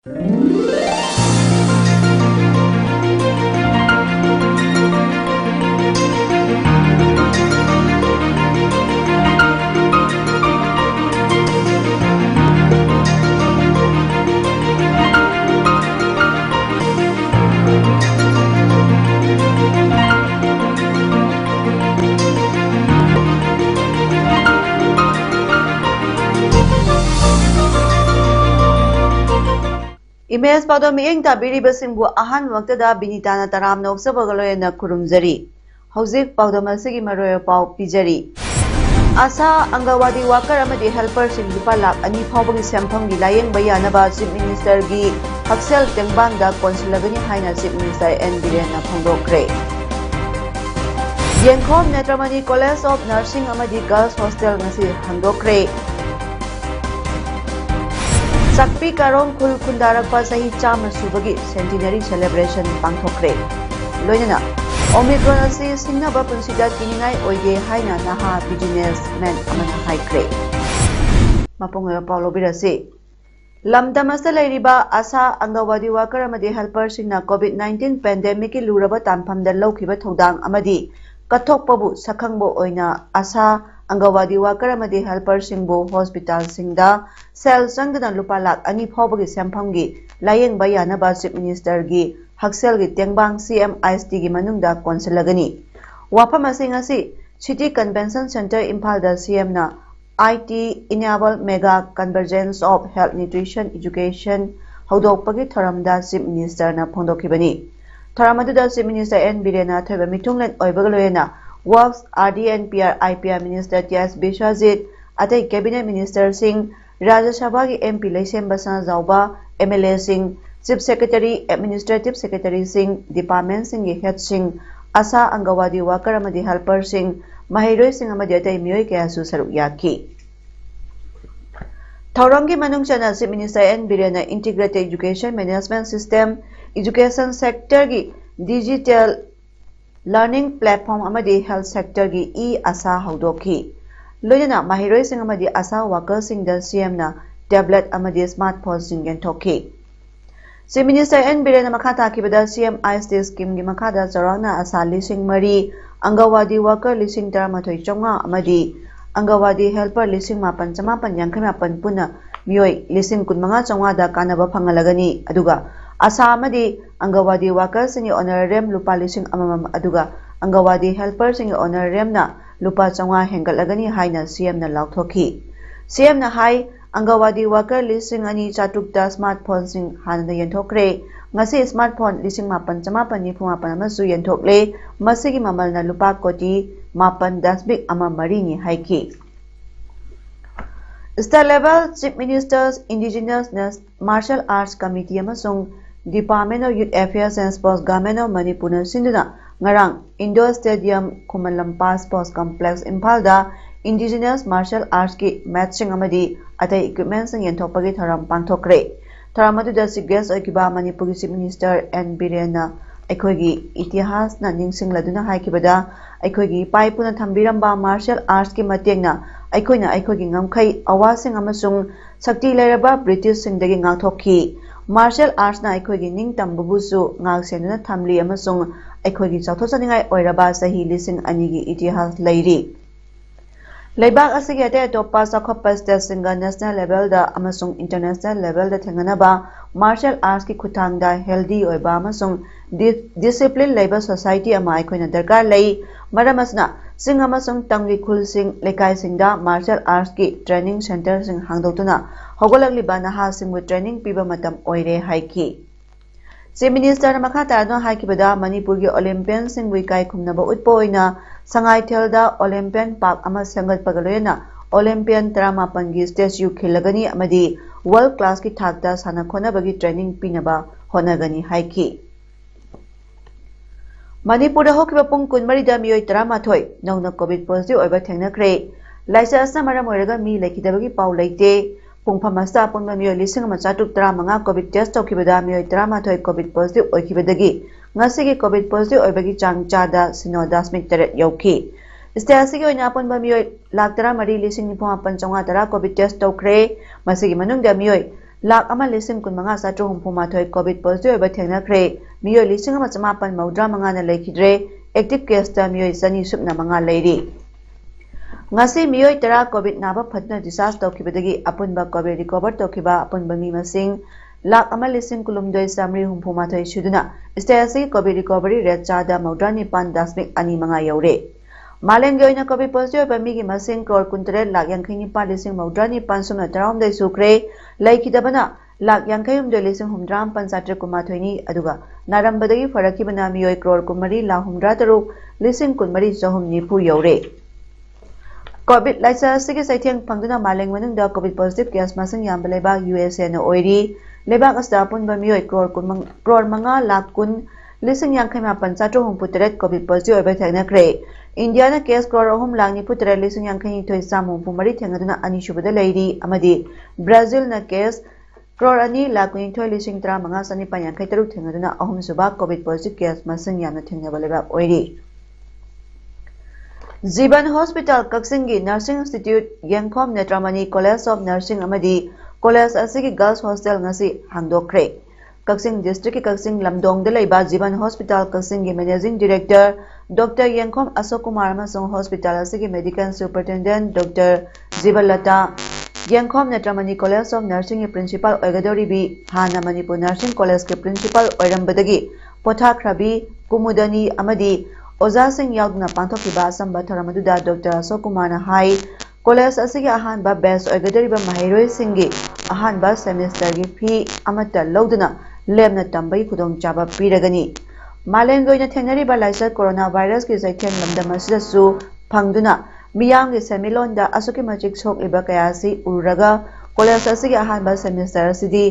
Image pada mieng tabiri basingbu ahan waktu da binitana taram noksa bagaloy na kurumjari. Hauzik pada masigi maroyo pau pijari. Asa Angawadi worker amadi helper sing lupa lak ani phawbagi sampham gi layeng bayana ba Chief Minister gi Haksel Tengbang da konsulagani haina Chief Minister N Birena phongdokre. Yenkhom Netramani College of Nursing amadi Girls Hostel ngasi hangdokre. Sakpi Karong Khul Khundarakpa Sahi Chama Subagi Centenary Celebration Pangthokre. Loinana Omicron asi singnaba punsida kiningai oige haina naha businessman amana haikre. Mapungoy Paulo Birasi. Lamdamasta lairiba asa Angawadi worker amadi helper singna COVID-19 pandemic ki luraba tanphamda lawkhiba thodang amadi kathokpabu sakhangbo oina asa Angawadi worker amadi helper singbo hospital singda cell sangdana lupa lak ani phawbagi samphanggi layeng bayana ba Chief Minister gi Haksel gi Tengbang CMIST gi manungda konsulagani wafam asi City Convention Center Imphal da CM na IT enable mega convergence of health nutrition education hodokpagi thoramda Chief Minister na phongdokhibani thoramadu da Chief Minister N Birena thoiba mitunglen oibagaloyena Works RDNPR IPR Minister T.S. Bishwajit atai Cabinet Minister Singh Rajya Sabha ki MP Laisem Basana Zauba MLA Singh Chief Secretary Administrative Secretary Singh Department Singh ki Head Singh Asa Angawadi worker amadi helper Singh Mahiroi Singh amadi atai miyoi kayasu saruk yaki Thauramgi manung chana Chief Minister N Birena Integrated Education Management System Education Sector ki Digital Learning Platform amadi Health Sector ki asa haudoki Loinana Mahiroi Singh amadi asa workers sing da CM na tablet amadi smartphone sing yentoki Chief Minister N Birena makhata kibada CMIST scheme gi makhada charana asa lising mari Angawadi worker lising taramathoi chonga amadi Angawadi helper lising mapan chamapan yangkhamapan puna miyoi lising kunmanga chonga da kanaba phangalagani aduga asa amadi Angawadi workers sing honorarium lupa lising amamam aduga Angawadi helper sing honorarium na lupa chonga hengalagani haina CM na lauthoki CM na hai Angawadi worker lising ani chatukta smartphone sing hanada yenthokre ngasi smartphone lising mapan chamapan ni phumapan amasu yenthokle masigi mamal na lupa koti mapan dasbik ama mari ni haiki State level Chief Minister's Indigenous Martial Arts Committee amasung Department of Youth Affairs and Sports Government of Manipur sinduna ngarang Indoor Stadium Kumalampa Sports Complex Imphal da Indigenous Martial Arts ki matching amadi atai equipment sing yenthokpagi tharam pangthokre tharamadu da guest oikiba Manipur Chief Minister N Birena aikhogi itihas na ningsingladuna haikibada aikhogi paipuna thambiramba martial arts ki matengna aikhoina aikhogi ngamkhai awasing amasung sakti leraba British singdagi ngakthokhi Martial arts na aikhogi ningtambubusu ngaksenuna thamli amasung aikhogi chauthochaningai oiraba sahi lising anigi itihas leiri Leibak asigi ate topa sakhoppa state singa national level da amasung international level da thenganaba martial arts ki khutang da healthy oiba amasung discipline labor society ama aikhoina darkar lei maramasna sing amasung tangri khul sing lekai singda martial arts ki training center sing hangdotuna hogolakliba naha singbu training piba matam oire haiki Chief Minister makhata no haikibada Manipur gi Olympian singbu kai khumnaba utpo oina sangai thelda Olympian Park ama sangat pagaloyena Olympian drama pangi statue khilagani amadi world class ki thakta sana khona bagi training pinaba honagani haiki Manipur da hokiba pung kunmari da miyoi taramathoi nauna covid positive oiba thengnakre laisa asna maram oiraga mi lekidabagi pau leite Pungpamasta punma miyoi lising ama chatuk taramanga covid test tokibada miyoi taramathoi covid positive oikibadagi ngasigi covid positive oibagi chang chada sino 0.8 yauki Stasigi oina punma miyoi 1,3,9,9,9 covid test tokre masigi manungda miyoi lakh अमा लिसिंग कुन मंगा साट्रो हुम्फुमाथोय Covid positive ओइबा थेंगनाख्रे मियोय लिसिंग अमा चमापन मौद्रा मंगा ना लेखिद्रे active case ता मियोय सनी सुपना मंगा लेरी ngasi miyoy tara covid naba phatna discharge tawkhibadagi apunba covid recover tawkhiba apunba mi masing lakh ama lising kulumdoi samri humphuma thoi suduna state covid recovery rate chada maudrani pan dasmik ani manga yaure malengi oina covid positive ba mi gi masing crore kuntre lakh yankhini pa lising maudrani pan sumna taram dai sukre laikhidabana lakh yankhayum de lising humdram pan satre kuma thoini aduga narambadagi farakibana miyoy crore kumari la humdra taruk lising kunmari jahum nipu yaure COVID laisa sigi saitheng phangduna maleng manungda COVID positive case masing yam beleba USA na oiri lebak asta pun ba mioi crore manga lakh kun lising yang khema panchatro hum putret COVID positive oiba thagna kre India na case crore hum lang ni putre lising yang khani thoi samum pumari thengaduna ani shubada leiri amadi Brazil na case crore ani lakh kun thoi lising tra manga sani pa yang khai taru thengaduna ahum suba COVID positive case masing yam na thengna beleba oiri Ziban Hospital Kaksingi Nursing Institute Yangkhom Netramani College of Nursing Amadi College Asigi Girls Hostel ngasi hangdokre Kaksing District Kaksing Lamdong Delaiba Ziban Hospital Kaksingi Managing Director Dr. Yangkhom Ashok Kumar Amasong Hospital Asigi Medical Superintendent Dr. Zibalata Yangkhom Netramani College of Nursing Principal Oigadori bi Hana Manipur Nursing College ke Principal Oirambadagi Potha Krabi Kumudani Amadi Oza Singh Yaudna Panthokiba Samba Thoramaduda Dr. Ashok Kumar na hai College asigi ahanba best oigadariba mahiroi singi ahanba semester gi fee amata loduna lemna tambai khudong chaba piragani malengoina thenariba laisa coronavirus ki saitheng lamdam asida su phangduna miyam gi semilonda asuki machik sok iba kayasi uraga College asigi ahanba semester asidi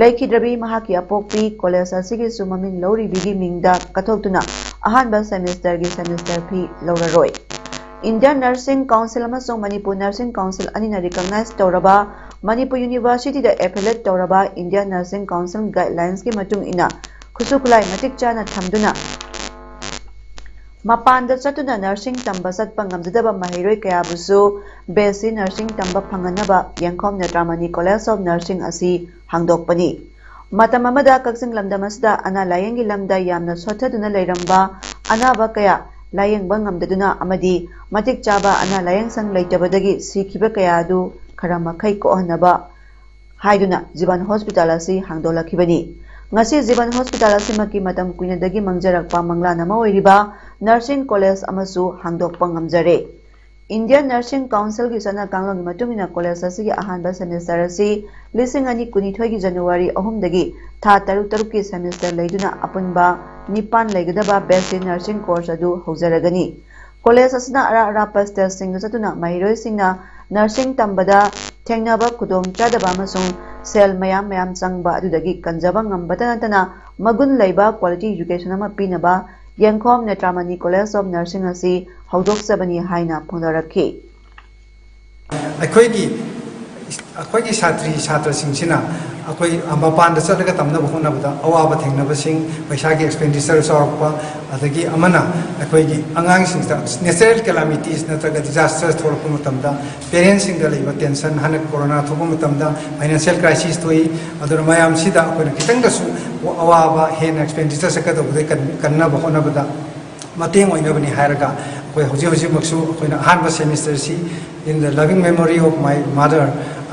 laikhidrabi mahaki apokpi College asigi su maming lori bigi mingda kathoktuna ahanba semester gi semester fee loraroi Indian Nursing Council amasong Manipur Nursing Council anina recognize tawraba Manipur University da affiliate tawraba Indian Nursing Council guidelines ki matung ina khusukulai matik chana thamduna mapanda chatuna nursing tamba satpa ngamjadaba mahiroi kaya busu basic nursing tamba phanganaba Yangkhom Netramani College of Nursing asi hangdokpani matam amada Kakching lamdam asida ana layengi lamda yamna sothaduna leiramba anaba kaya layeng bangamdaduna amadi matik chaba ana layeng sang leitabadagi sikhiba kaya adu kharama khai ko hanaba haiduna Ziban Hospital asi hangdolakhibani ngasi Ziban Hospital asi maki matam kuinadagi mangjarakpa mangla nama oiriba Nursing College amasu hangdokpa ngamjare Indian Nursing Council ki sana kanglong matungina college asi gi ahanba semester asi lising ani kunithoi gi January 3 dagi tha taruk ki semester leiduna apunba nipan legadaba basic nursing course adu haujaragani college asina ara pastel sing satuna mahiroi singna nursing tambada thengnaba khudong chadaba amasung sel mayam changba adudagi kanjaba ngambata natana magun leiba quality education ama pinaba Yangkhom Netramani College of Nursing asi haudoksabani haina phondarakhi अखोई छात्री छात्र अखोई मपान चलग तमना होना अवाब थेंगनबसिंग पैसा की expenditure चौरप अदगी अमना अखोई अंगांग नेचुरल कैलामिटीज नत्रग डिजास्टर थोरप पेरेंट्स टेंशन हन कोरोना थोप फाइनेंशियल क्राइसिस थोई अदर मयाम सिदा अखोई खितंगसु अवाब हेन एक्सपेंडिचर सकदबदे कन्नब होनबदा मतेंग ओइनबनी हायरगा अखोई हौजिमक्सु अखोइना अहानबा सेमिस्टर सी in the loving memory of my mother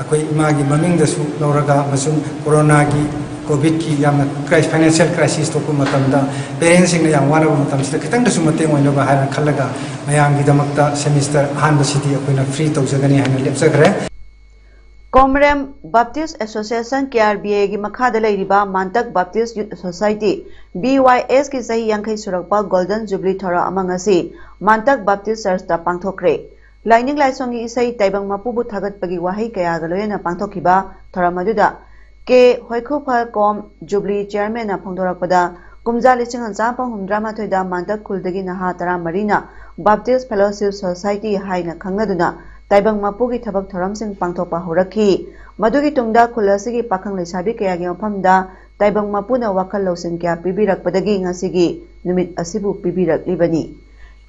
अखोई इमागी ममिंगदसु लौरगा मसुम कोरोना की कोविड की याम फाइनेंशियल क्राइसिस तो मतमदा पेरेंट्स सिंग याम वाना मतमसिदा खितंगदसु मतेंग ओइनबा हायरन खल्लगा मयांगी दमक्ता सेमिस्टर अहानबा सिटी अखोइना फ्री तौजगनी हायना लेपजगरे Comrem Baptist Association KRBA gi makhada leiriba Mantak Baptist Youth Society BYS ki sahi yangkhai surakpa Golden Jubilee thora amangasi Mantak Baptist Church ta pangthokre Lining Laisongi isai taibang mapubu thagatpagi wahai kaya galoyana pangthokiba thora maduda ke hoikhophal kom Jubilee chairman na phongdorakpada kumja lising hanchapa humdrama thoida Mantak khuldagi naha tara marina Baptist Fellowship Society haina khangaduna taibang mapugi thabak thoramsing pangthokpa horakhi madugi tungda khulasigi pakhang leisabi kaya gi maphamda taibang mapuna wakhal losing kya pibirakpadagi ngasigi numit asibu pibiraklibani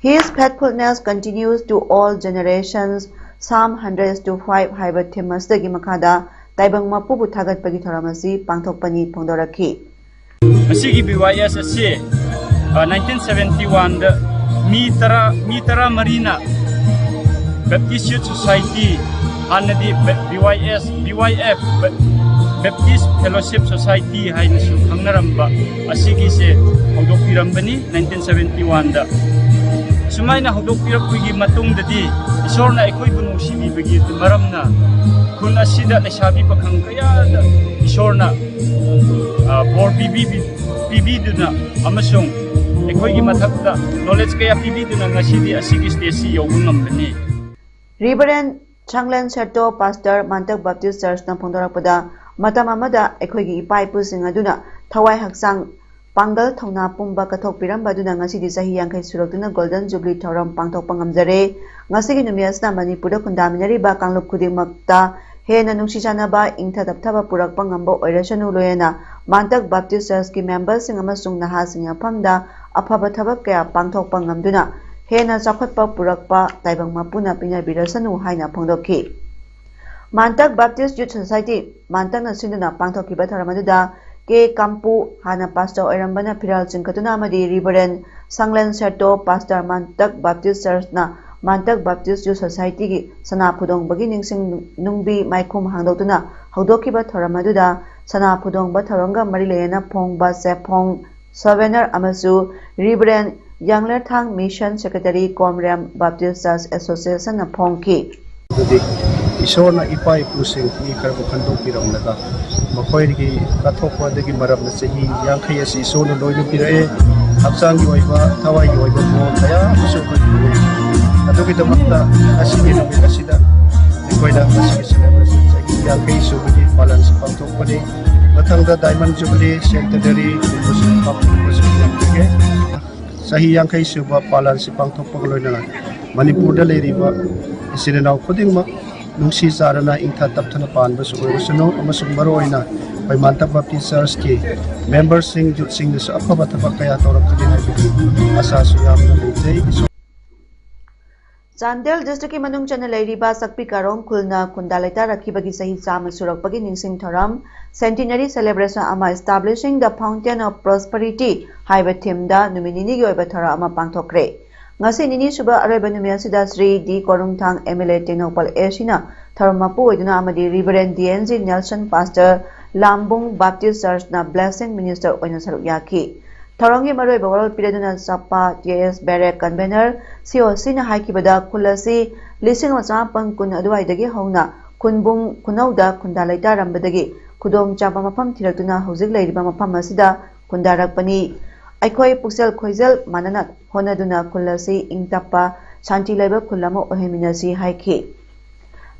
His faithfulness continues to all generations Psalm 100:5 haiba themasdagi makhada ताइबंग मपुबु थागतपगी थौराम असि पांथोकपनि फोंदोरखि असि BYS असि 1971 दा मी तरा Marina Baptist Youth Society anadi BYF Baptist Fellowship Society haina su khangnaramba asigi se hodokpirambani 1971 da sumaina hodokpirapigi matungdadi isorna ekoi bu nungsibi maramna khun asida lesabi pakhang kaya da isorna bor bibi duna amasung ekoi gi mathakta knowledge kaya bibi duna ngasidi asigi stage yawungambani Reverend Changlen Seto Pastor Mantak Baptist Church na phongdorakpada matam amada ekhoigi ipaipu sing aduna thawai haksang pangal thongna pumba kathokpiram baduna ngasidi sahi yangkai surokduna Golden Jubilee thoram pangthokpa ngamjare ngasigi numiasna Manipurda khundaminari ba kanglup khudingmakta hena nungsi chanaba ingtha dapthaba purakpa ngamba oirasanu loyena Mantak Baptist Church ki members sing amasung naha sing afamda afaba thabak kaya pangthokpa ngamduna hena chakhatpa purakpa taibang mapuna pina birasanu haina phongdokhi Mantak Baptist Youth Society Mantak na sinduna pangthokiba tharamaduna ke kampu hana pastor oirambana phiral chingkatuna amadi Reverend Sanglen Seto Pastor Mantak Baptist Church na Mantak Baptist Youth Society gi sana phudong bagi ningsing nungbi maikhum hangdokuna haudokiba tharamaduna sana phudong ba tharanga mari lena phongba sephong Souvenir amasu Reverend Yangler Thang Mission Secretary Comram Baptist Church Association na phongki Isor na ipai pusing ni karbo khandok pirang naga makhoi gi kathokwa degi marab na sehi yangkhai asi isor na loinu pirae hapsang gi oiba thawai gi oiba mo thaya asu ko adogi damakta asigi no asida koida asigi celebration sehi yangkhai su gi palan sapang thokpani mathangda Diamond Jubilee Secretary Muslim Public sahi yangkhai suba palan sipang thokpa loina Manipurda leiriba isinau khudingmak nungsi sarana ingtha tapthana panba suorisano amasung maroina bai Mantak Baptist Church ki members sing jut sing su afaba thaba kaya torakani habi asa su yamna leitei Chandel district ki manung chana leiriba sakpi karong khulna khundalaita rakhibagi sahi chama surakpagi ningsing thoram centenary celebration ama establishing the fountain of prosperity haiba theme da numinini gi oiba thara ama pangthokre ngasi nini suba areba numiasida Sri D Korungthang MLA Tenopal Asina tharmapu oiduna amadi Reverend DNG Nelson Pastor Lambung Baptist Church na blessing minister oina saruk yaki Tharangi maroi bawal piraduna sapa TS Barrack convener COC na haikibada khulasi lising wacha pangkun aduaidagi hauna kunbung kunauda khundalaita rambadagi khudong chapa mafam thirakuna hojik leiriba mafam asida khundarakpani aikoi puksel khoijel manana honaduna khulasi ingtapa shanti leba khulamo oheminasi haiki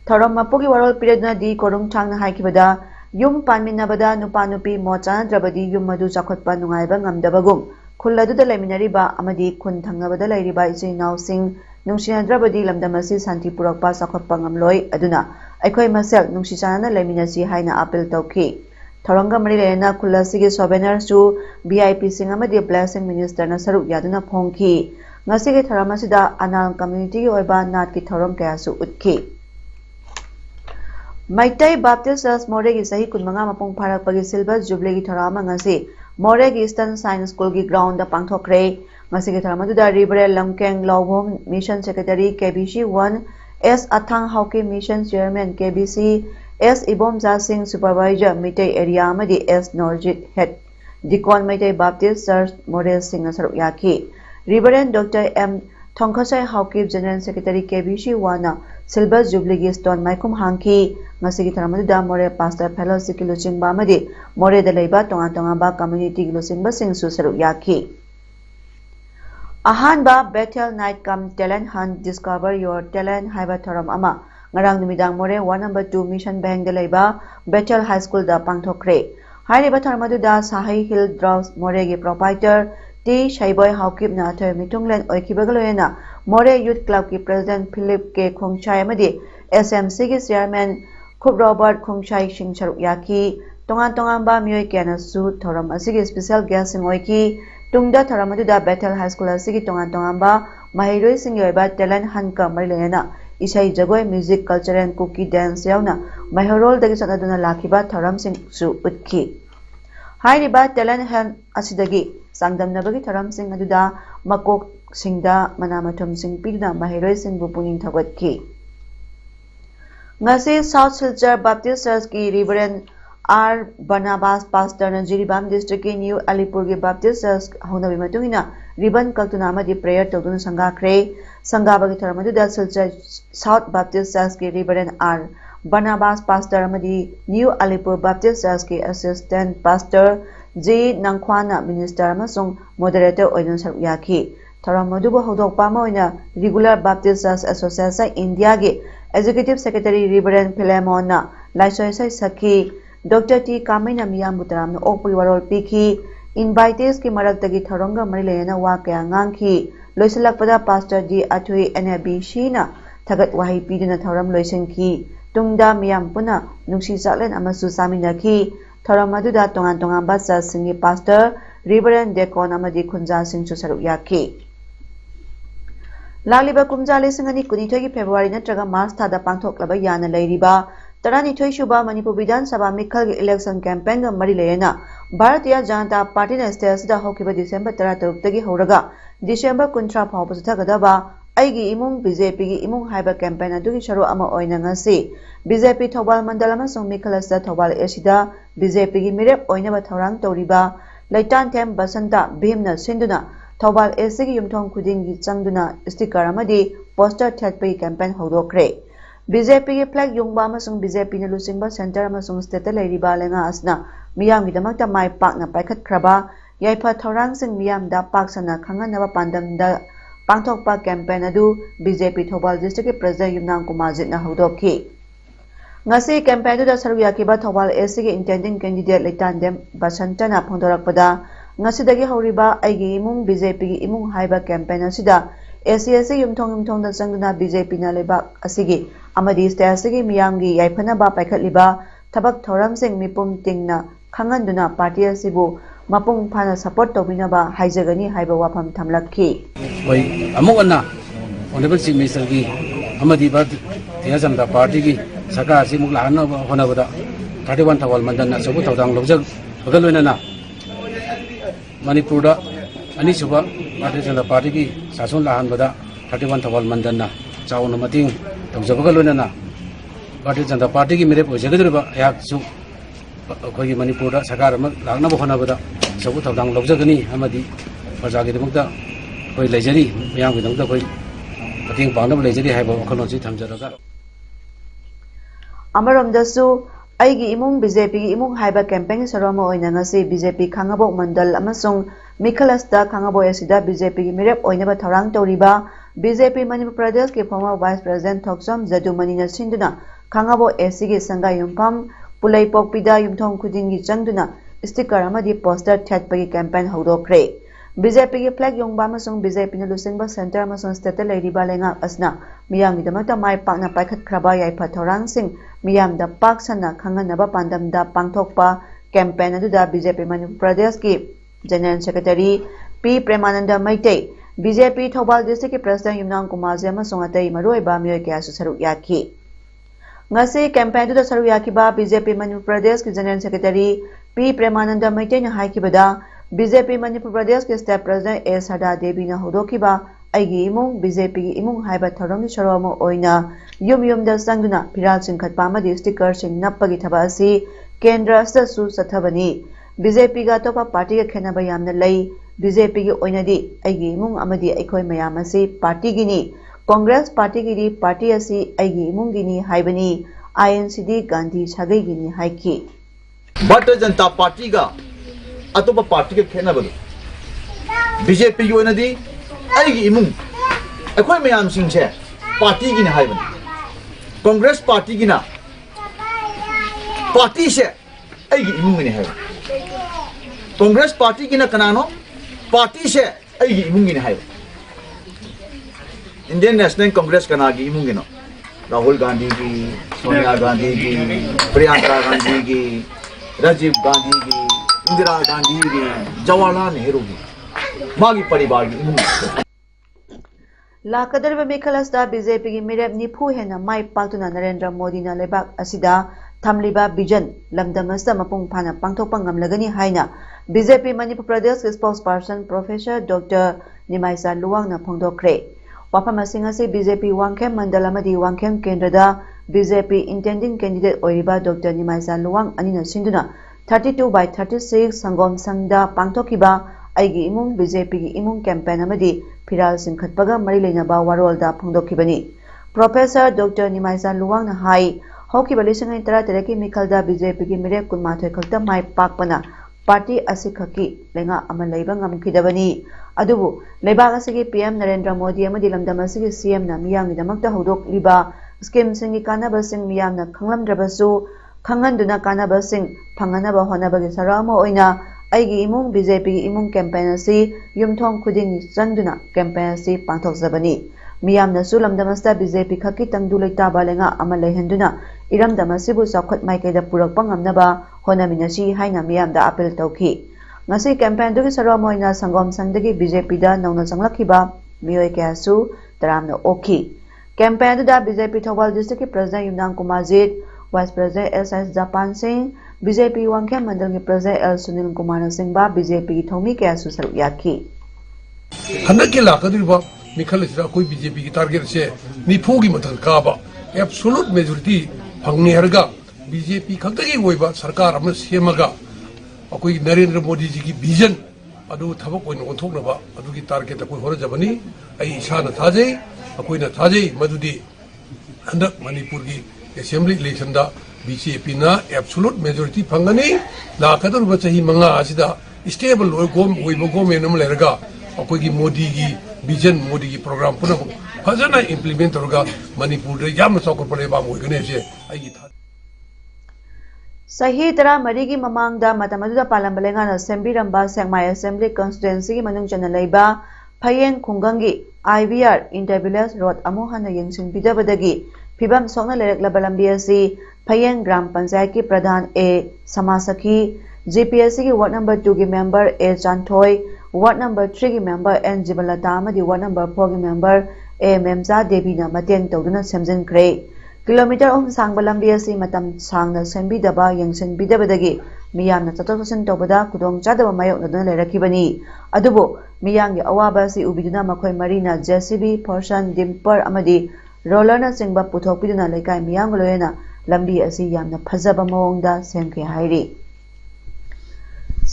Tharam mapugi warol piraduna di Korungthang na haikibada Yum panminabada nupa nupi mocha drabadi yum madu chakhotpa nungaiba ngamdabagum khulladuda leminariba amadi khun thangnabada leiriba isi nausing nungsia drabadi lamdamasi santi purakpa chakhotpa ngamloi aduna aikoi masel nungsichanana leminasi haina appeal tawki Tharanga mari lena khullasi Souvenir su VIP sing amadi blessing minister na saruk yaduna phongki ngasi ge tharamasida anal community gi oiba nat ki thoram kaya su utki Maitai Baptist Church Moregi sahi kunmanga mapung pharak pagi silver jubilee gi tharama ngasi Moregi Eastern Science School gi ground da pangthokre ngasi gi tharama da Reverend Lamkeng Lawhom Mission Secretary KBC 1 S Athang Hauke Mission Chairman KBC S Ibom Singh Supervisor Maitai Area amadi S Norjit Head Dikon Maitai Baptist Church Morel Singh saruk yaki Reverend Dr M Thongkhasai Hauke General Secretary KBC 1 Silver Jubilee gi stone maikum hangki ngasigi tharamadu da more pastor fellowship ki luchingba amadi more da leiba tonga ba community ki luchingba sing su saruk yaki ahanba Bethel night come talent hunt discover your talent haiba thoram ama ngarang numidang more 1 number 2 mission bank da leiba Bethel High School da pangthokre hairiba tharamadu da Sahai Hill Draws more gi proprietor T Shaiboy Haukip na athoy mitunglen oikibagaloena More Youth Club ki President Philip K Khongchai amadi SMC ki Chairman Khub Robert Khongchai Singh Charuk Yaki tongan ba mioi kyana su thoram asigi special guest sing oiki tungda thoram adu da Bethel High School asigi tongan ba mahiroi sing yoiba talent hunt ka marilena isai jagoi music culture and cookie dance yauna maihorol dagi sanaduna lakiba tharam sing su utki hairiba talent hand asidagi sangdamnabagi tharam sing aduda makok singda manamathum sing piduna mahiroi sing bu puning thawatki ngasi South Silchar Baptist Church ki Reverend R. Barnabas Pastor Najiribam District ki New Alipur ki Baptist Church hona bimatungina ribbon kaltuna amadi prayer tawduna sangakre sangabagi tharamadu da Silchar South Baptist Church ki Reverend R. Barnabas Pastor amadi New Alipur Baptist Church ki Assistant Pastor J. Nangkhwana Minister amasung Moderator oina saruk yaki tharamadu bo hodokpa ma oina Regular Baptist Church Association India ki Executive Secretary Reverend Philemon Laisoi Saki Dr. T. Kamina Miyam Butaram Okpui Warol Piki Invitees ki Maraktagi Tharonga Marilena Wakaya Ngangki Loisalakpada Pastor D. Athui NAB Shina Thagat Wahi Piduna Tharam Loisanki Tungda Miyam Puna Nuksi Saklen Amasu Saminaki Tharam Aduda Tongan Tongan Basa Singi Pastor Reverend Dekon Amadi Kunja Singh Saruk Yaki Laliba Kumjali Singani Kunitogi February Natraga Mars Tada Pangtok Laba Yana Lairiba Tarani Shuba Manipur Vidan Sabha Mikal election campaign Marilena Bharatiya Janata Party Nestas the Hokiba December Taraturtagi Horaga December Kuntra Paupusatagadaba Aigi Imung BJP Imung Hyber campaign Adugi Sharu Ama Oinangasi BJP Tobal Mandalama Song Mikalasta Tobal Esida BJP Mirep Oinaba Torang Toriba Laitan Tem Basanta Bhimna Sinduna Tobal Esigi Yumthong Kudingi Changduna sticker amadi poster thetpai campaign hodokre BJP ki flag yungba amasung BJP na lusingba center amasung state leiriba lenga asna miyam gidamakta mai pakna paikhat khraba yaifa thorang sing miyam da paksana khanganaba pandamda pangthokpa campaign adu BJP Thobal district president Yumnang Kumar Jitna hodokki ngasi campaign da saru yakiba Thobal SC intending candidate Leitan Dem Basantana phondorakpada ngasidagi horiba aigi imung BJP gi imung haiba campaign asida ACS yumthong da sangna BJP na leba asigi amadi stasigi miyamgi yaifana ba paikhatliba thabak thoram sing mipum tingna khanganduna party asibu mapung phana support tobina ba haijagani haiba wafam thamlakhi oi amugana honorable chief minister gi amadi ba thiyajam da party gi saka si mukla hanna hona bada 31 thawal mandan na sabu tawdang lobjag bagaloina na Manipur da ani suba Bharatiya Janata Party ki sason lahan bada 31 thawal mandan na chauna mating tawjabaga loina na Bharatiya Janata Party ki mere pojagadriba ayak su khoi Manipur da sakar ma lagna bhona bada sabu tawdang lobjagani amadi praja gi demukta khoi lejari myang gi demukta khoi mating pangna lejari haiba khanoji thamjaraga Amaram dasu Aigi imung BJP gi imung haiba campaign saroma oina ngasi BJP khangabo mandal amasung Mikhalasta khangabo asida BJP gi mirep oina ba tharang toriba BJP Manipur Pradesh ki former vice president Thoksom Jadumani na sinduna khangabo SC gi sanga yumpham pulai pokpida yumthong khudingi changduna sticker amadi poster thatpagi campaign hodokre BJP ki flag yongba amasung BJP na lusingba center amasung state leiriba lenga asna miyang gidamakta mai pakna paikhat khraba yaifa thorang sing miyam da paksana khanganaba pandamda pangthokpa campaign aduda BJP Manipur Pradesh ki General Secretary P Premananda Maitei BJP Thobal District ki President Yumnang Kumar Jema songatai maroiba miyoy kaya su saruk yaki ngasi campaign aduda saruk yakiba BJP Manipur Pradesh ki General Secretary P Premananda Maitei na haikibada BJP Manipur Pradesh ki State President A Sada Devi na hodokiba aigi imung BJP gi imung haiba thorongi sharoma oina yum da sangduna piral singkhatpa amadi sticker sing nappagi thaba asi kendra sta su sathabani BJP ga topa party ga khenaba yamna lei BJP gi oina di aigi imung amadi aikoi mayam asi party gi ni Congress party gi di party asi aigi imung gi ni haibani INCD Gandhi sagai gi ni haiki Bharatiya Janata Party ga atopa party ga khenaba BJP gi oina di aigi imung akoi mayam sing che party gi ni haibani Congress party gi na party se aigi imung ni haibani Congress party gi na kanano party se aigi imung ni haibani Indian National Congress kana gi imung no Rahul Gandhi ki Sonia Gandhi ki Priyanka Gandhi ki Rajiv Gandhi ki Indira Gandhi ki Jawaharlal Nehru ki magi paribar gi imung लाकदरब मेखलसदा BJP की मिरेप निफू हेना माई पाक्तुना नरेंद्र मोदी ना लेबाक असिदा थमलिबा vision लमदमसदा मपुंग फाना पांगथोकपा ngamlagani haina BJP Manipur Pradesh के spokesperson professor doctor Nimaisa Luwang ना फोंदोखरे वाफम असिंग असि बीजेपी वांगखेम मंडल अमदी वांगखेम केंद्रदा बीजेपी इंटेंडिंग कैंडिडेट ओइरिबा डॉक्टर निमाइसा लुवांग अनिना सिंधुना 32/36 संगोम संगदा पांगथोकिबा आइगी इमुंग बीजेपी की इमुंग कैंपेन अमदी फिराल सिंखटपगा मरी लेनबा वारोलदा फोंदोखिबनी प्रोफेसर डॉक्टर निमाइसा लुवांग ना हाई हौकिबा लिसिंग तरा तेरे की मिखलदा बीजेपी की मिरे कुनमाथोय खक्ता माय पाकपना पार्टी असिखकी लेंगा अमल लैबा ngamkidabani adubu leibak asigi pm narendra modi amadi lamdam asigi cm na miyang damakta hodok liba scheme singi kanaba sing miyam na khanglamdrabasu khanganduna kanaba sing phanganaba honabagi sarama oina aigi imung bjp gi imung campaign asi yumthong khuding chanduna campaign asi pangthokjabani miyam na sulamdamasta bjp khaki tangdu leita balenga amal lehenduna iramdam asibu sakhot maikaida purakpa ngamnaba honaminasi haina miyam da appeal tawki ngasi campaign dugi saramoina sangom sangdagi bjp da nauna sanglakhiba miyoi kyasu taramna oki campaign da bjp thobal district ki president yumnang kumarjit vice president ss japan singh bjp wangkhem mandal ki president l sunil kumar singh ba bjp ki thomi kyasu saru yakhi hanaki lakadriba mikhalsira koi bjp ki target se nifu gi mathal ka ba absolute majority phangni harga BJP खक्तगी ओइबा सरकार अमन सेमगा अकोई नरेंद्र मोदी जी की vision अदु थबक ओइन ओंथोकनबा अदुगी target अकोई होरजबनी आई इसाना थाजै अकोइना थाजै मदुदी हंदक मणिपुर की assembly election दा BJP ना एब्सोल्यूट मेजॉरिटी फंगनी लाखदरुब चही मंगा आसिदा स्टेबल ओइगोम ओइबो गवर्नमेंट अम लेरगा अकोई की मोदी की विजन मोदी की प्रोग्राम पुना फजना इंप्लीमेंट करगा मणिपुर रे याम चौकपले बा मोइगने से आई था सही तरह मरी की ममांगदा मतमदुदा पालंबलेंगाना सेंबिरंबा सेंगमाय असेंबली कॉन्स्टिट्यूएंसी की मनुंग चना लैबा फयेंग खुंगंगी आईवीआर इंटरविलेज रोड अमोहना यंगसिन बिदबदगी फिबम सोंगना लेरकलबा लंबी असि फयेंग ग्राम पंचायत की प्रधान ए समासखी जीपीएससी की वार्ड नंबर 2 की मेंबर ए चांथोय वार्ड नंबर 3 की मेंबर एन जिबलता अमदी वार्ड नंबर 4 की मेंबर ए मेमजा देवीना मतेंग तौदुना सेमजिनख्रे किलोमीटर ओम सांगबा लंबी असि मतम सांगना सेंबिदबा यंगसिनबिदबदगी मियामना चतोचसिन तौबदा खुदोंग चादबा मायोकनदुना लेरखिबनी अदुबो मियांगी अवाबा असि उबिदुना मखोय मरीना जेसीबी फॉर्सन डिम्पर अमदी रोलरना चिंगबा पुथोकपिदुना लेकाय मियांग लोयना लंबी असि यामना फजबा मवोंगदा सेमखे हाइरी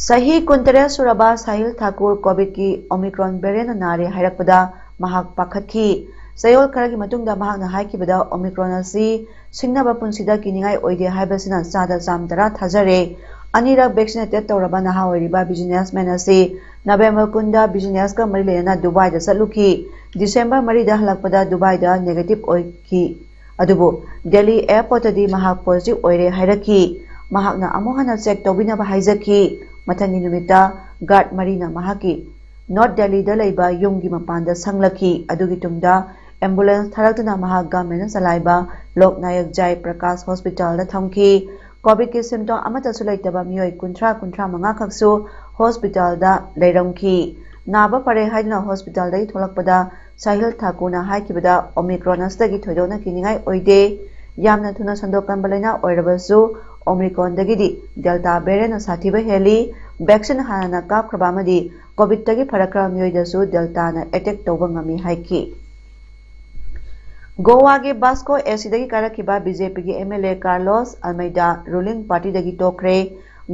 सही कुंतरे सुरबा साहिल ठाकुर कोविड की ओमिक्रॉन वेरिएंट नारे हाइरकपदा महाक पाखतखी सयोल खरगी मतुंगदा महाकना हाइकिबदा ओमिक्रॉन असि सिंगनाबा पुंसिदा किनिंगाई ओइदे हाइबसिना सादा चामतरा थाजरे अनिरक वैक्सीनेटेड तौरबा नहा ओइरिबा बिजनेसमैन असि नवेंबर कुंदा बिजनेस का मरी लेना दुबई दा सलुखी दिसंबर मरी दा हलकपदा दुबई दा नेगेटिव ओइखी अदुबो दिल्ली एयरपोर्ट दी महाक पॉजिटिव ओइरे हाइरखी महाकना अमोहना चेक तौबिनाबा हाइजखी मथंगी नुमिता गार्ड मरीना महाकी नॉर्थ दिल्ली दा लेबा युमगी मपानदा संगलखी अदुगी तुंगदा एम्बुलेंस थरक्तुना महाक गवर्नमेंट चलाइबा लोकनायक जय प्रकाश हॉस्पिटल दा थमखी कोविड के सिम्टम अमतसु लैतबा मियोय 30 मंगा खक्सु हॉस्पिटल दा लेरमखी नाबा परे हाइदना हॉस्पिटल दा थोलकपदा साहिल ठाकुरना हाइकिबदा ओमिक्रॉन असदगी थोइदोना किनिंगाई ओइदे यामना थुना संदोकनबा लेना ओइरबसु ओमिक्रॉन दगिदी डेल्टा वेरिएंट साथिबा हेली वैक्सीन हाना कापख्रबामदी कोविड तगी फरकरा मियोयदसु डेल्टा ना अटैक तौबा ngami हाइकी गोवा के बास्को एसीदगी कारखिबा बीजेपी की MLA Carlos Almeida ruling party दगी टोखरे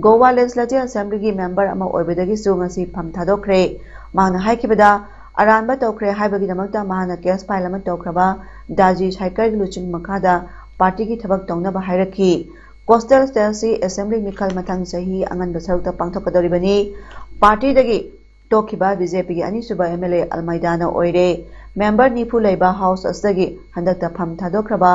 गोवा लेजिस्लेटिव असेंबली की मेंबर अमा ओइबदगी सुंगसी फम थादोखरे माना हाइकिबदा अरानबा टोखरे हाइबगी दमकता माना केस फाइल अमा टोखरबा दाजी साइकर लुचिंग मखादा पार्टी की थबक तौनबा हाइरखी कोस्टल स्टेसी असेंबली मिखल मथंग सही अंगन बसरुक्ता पांगथोकदोरिबनी पार्टी दगी टोखिबा बीजेपी की अनिसुबा एमएलए अल्मेडाना ओइरे मेंबर निफु लेबा हाउस असदगी हंदकता फम थादोखरबा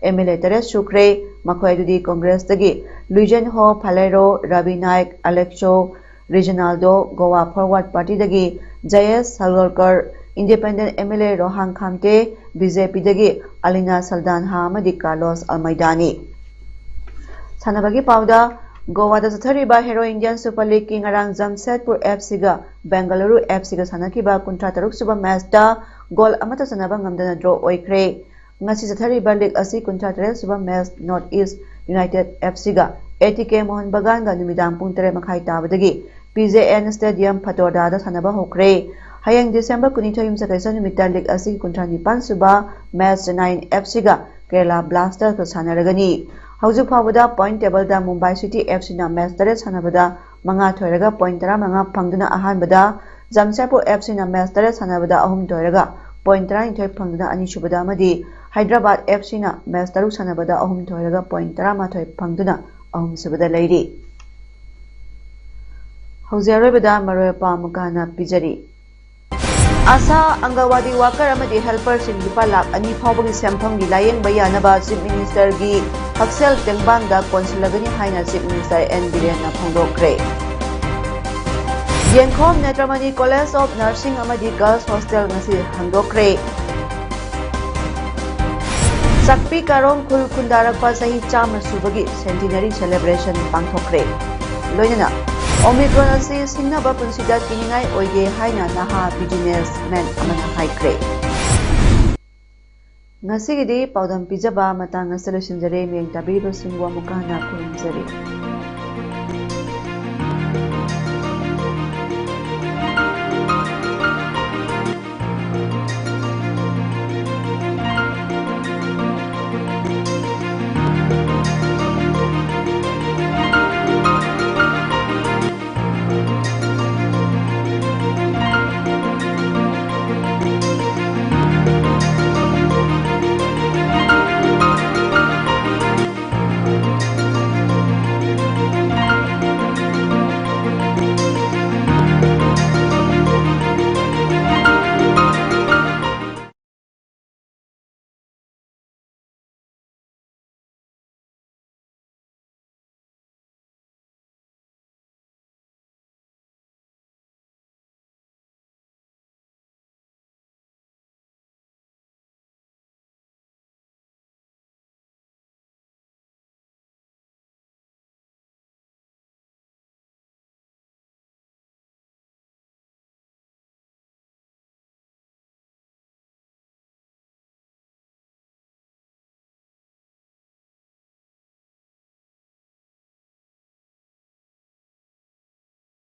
एमएलए तरे सुख्रे मखोयदुदी कांग्रेस दगी Luizinho Faleiro Ravi Naik Aleixo Reginaldo Goa Forward Party दगी Jayesh Salgaonkar independent MLA Rohan Khaunte BJP दगी अलिना सल्दान हा अमदी कार्लोस अल्मेडानी सानबगी पाउदा Goa Sathariba Hero Indian Super League King Arang Jamshedpur FC Bengaluru FC Sanakiba Kuntra Taruk Suba Match Goal Amata Sanaba Ngamdana draw Oikre. Ngasi Sathariba League Asi Kuntra Tarek Suba Match Northeast United FC ATK Mohan Bagan Numidang Puntere Makai Tabadagi PJN Stadium Patorda Sanaba Hokre. Hayang December Kunitoyum Sakaisan Numita League Asi Kuntra Nipan Suba Match 9 FC Kerala Blasters Sanaragani. Haujuk Pawada point table da Mumbai City FC na match tare sanabada manga thoiraga point tara manga phangduna ahanbada Jamshedpur FC na match tare sanabada ahum thoiraga point tara inthoi phangduna ani subada amadi Hyderabad FC na match taru sanabada ahum thoiraga point tara ma thoi phangduna ahum subada leiri Haujarobada maroy pamukana pijari Asa Angawadi Worker amadi helper sing lupa lakh ani phawbagi sempham gi layeng bayanaba Chief Minister gi Haksel Tengbangda konsilagani haina Chief Minister N Biren na phongdokre Yenkhom Netramani College of Nursing amadi Girls Hostel ngasi hangdokre Sakpi Karong Khul Khundarakpa sahi chama subagi centenary celebration pangthokre Loinana Omicron asi singnaba punsida kiningai oige haina naha businessman amana haikre Ngasigidi paudam pijaba matang solution jare meng tabiriba singwa mukana kurumjari